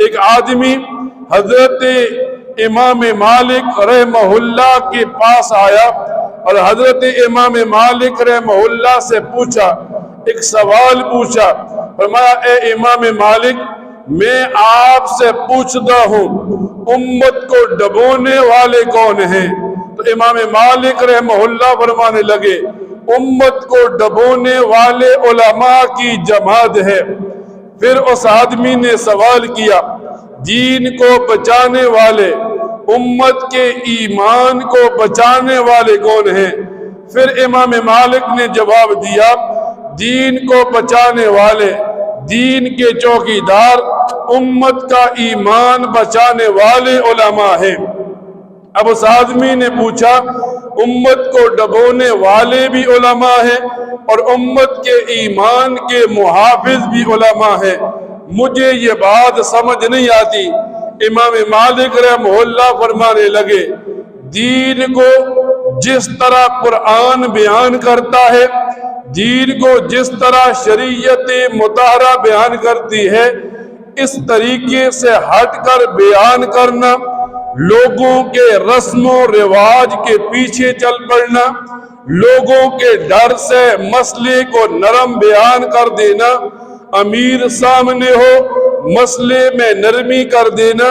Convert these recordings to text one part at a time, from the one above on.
ایک آدمی حضرت امام مالک رحمہ اللہ کے پاس آیا اور حضرت امام مالک رحمہ اللہ سے پوچھا، ایک سوال پوچھا۔ فرمایا اے امام مالک، میں آپ سے پوچھتا ہوں امت کو ڈبونے والے کون ہیں؟ تو امام مالک رحمہ اللہ فرمانے لگے امت کو ڈبونے والے علماء کی جماعت ہے۔ پھر اس آدمی نے سوال کیا دین کو بچانے والے، امت کے ایمان کو بچانے والے کون ہیں؟ پھر امام مالک نے جواب دیا دین کو بچانے والے، دین کے چوکیدار، امت کا ایمان بچانے والے علماء ہیں۔ اب اس آدمی نے پوچھا امت کو ڈبونے والے بھی علماء ہیں اور امت کے ایمان کے محافظ بھی علماء ہیں، مجھے یہ بات سمجھ نہیں آتی۔ امام مالک رحمہ اللہ فرمانے لگے دین کو جس طرح قرآن بیان کرتا ہے، دین کو جس طرح شریعت مطہرہ بیان کرتی ہے، اس طریقے سے ہٹ کر بیان کرنا، لوگوں کے رسم و رواج کے پیچھے چل پڑنا، لوگوں کے ڈر سے مسئلے کو نرم بیان کر دینا، امیر سامنے ہو مسئلے میں نرمی کر دینا،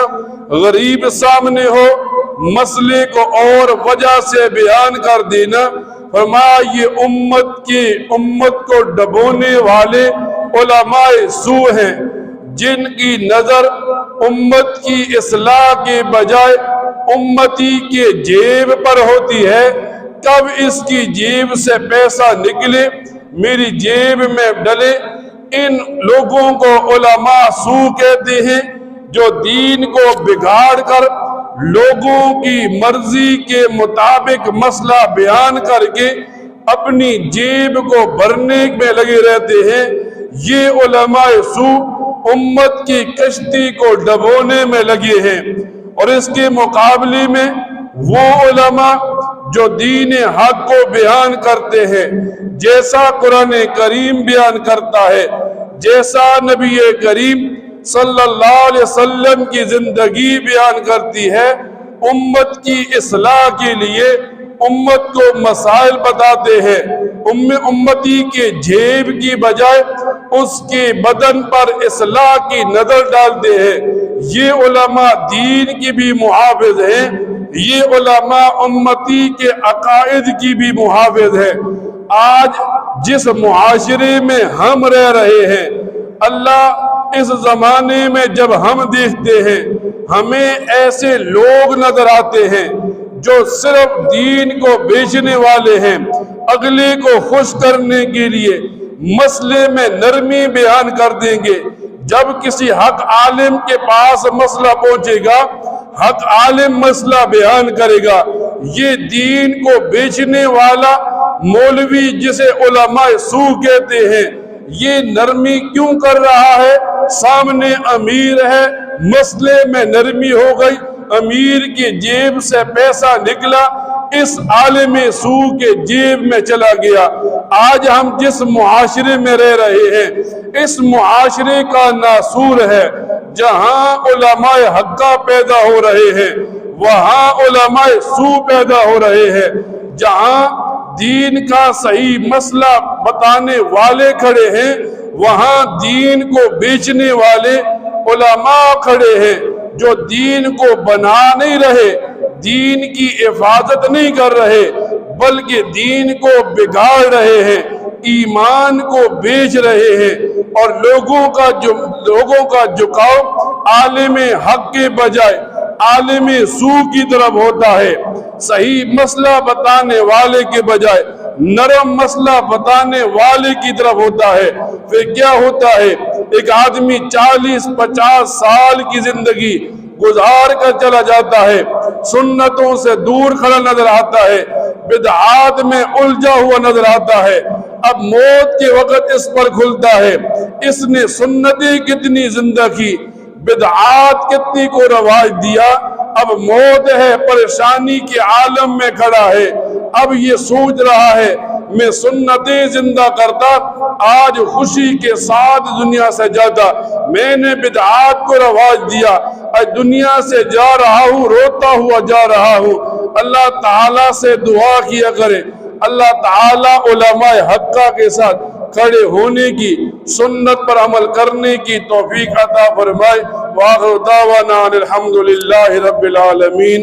غریب سامنے ہو مسئلے کو اور وجہ سے بیان کر دینا، فرمایا یہ امت کو ڈبونے والے علماء سو ہیں، جن کی نظر امت کی اصلاح کے بجائے امتی کے جیب پر ہوتی ہے، کب اس کی جیب سے پیسہ نکلے میری جیب میں ڈلے۔ ان لوگوں کو علماء سو کہتے ہیں جو دین کو بگاڑ کر لوگوں کی مرضی کے مطابق مسئلہ بیان کر کے اپنی جیب کو بھرنے میں لگے رہتے ہیں۔ یہ علماء سو امت کی کشتی کو ڈبونے میں لگے ہیں، اور اس کے مقابلے میں وہ علماء جو دین حق کو بیان کرتے ہیں، جیسا قرآن کریم بیان کرتا ہے، جیسا نبی کریم صلی اللہ علیہ وسلم کی زندگی بیان کرتی ہے، امت کی اصلاح کے لیے امت کو مسائل بتاتے ہیں، امتی کے جیب کی بجائے اس کے بدن پر اصلاح کی نظر ڈالتے ہیں۔ یہ علماء دین کی بھی محافظ ہیں، یہ علماء امتی کے عقائد کی بھی محافظ ہیں۔ آج جس معاشرے میں ہم رہ رہے ہیں، اللہ اس زمانے میں جب ہم دیکھتے ہیں ہمیں ایسے لوگ نظر آتے ہیں جو صرف دین کو بیچنے والے ہیں، اگلے کو خوش کرنے کے لیے مسئلے میں نرمی بیان کر دیں گے۔ جب کسی حق عالم کے پاس مسئلہ پہنچے گا، حق عالم مسئلہ بیان کرے گا، یہ دین کو بیچنے والا مولوی جسے علماء سو کہتے ہیں، یہ نرمی کیوں کر رہا ہے؟ سامنے امیر ہے، مسئلے میں نرمی ہو گئی، امیر کی جیب سے پیسہ نکلا، اس عالم سو کے جیب میں چلا گیا۔ آج ہم جس معاشرے میں رہ رہے ہیں، اس معاشرے کا ناسور ہے۔ جہاں علماء حقہ پیدا ہو رہے ہیں، وہاں علماء سو پیدا ہو رہے ہیں۔ جہاں دین کا صحیح مسئلہ بتانے والے کھڑے ہیں، وہاں دین کو بیچنے والے علماء کھڑے ہیں، جو دین کو بنا نہیں رہے، دین کی حفاظت نہیں کر رہے، بلکہ دین کو بگاڑ رہے ہیں، ایمان کو بیچ رہے ہیں، اور لوگوں کا جھکاؤ عالم حق کے بجائے عالم سو کی طرف ہوتا ہے۔ صحیح مسئلہ بتانے والے کے بجائے نرم مسئلہ بتانے والے کی طرف ہوتا ہے۔ پھر کیا ہوتا ہے؟ ایک آدمی 40-50 سال کی زندگی گزار کر چلا جاتا ہے، سنتوں سے دور کھڑا نظر آتا ہے، بدعات میں الجھا ہوا نظر آتا ہے۔ اب موت کے وقت اس پر کھلتا ہے اس نے سنتیں کتنی زندہ کی، بدعات کتنی کو رواج دیا۔ اب موت ہے، پریشانی کے عالم میں کھڑا ہے، اب یہ سوچ رہا ہے میں سنتیں زندہ کرتا، آج خوشی کے ساتھ دنیا سے جاتا۔ میں نے بدعات کو رواج دیا، آج دنیا سے جا رہا ہوں، روتا ہوا جا رہا ہوں۔ اللہ تعالیٰ سے دعا کیا کریں، اللہ تعالیٰ علماء حقہ کے ساتھ کھڑے ہونے کی، سنت پر عمل کرنے کی توفیق عطا فرمائے۔ وآخر دعوانا الحمدللہ رب العالمین۔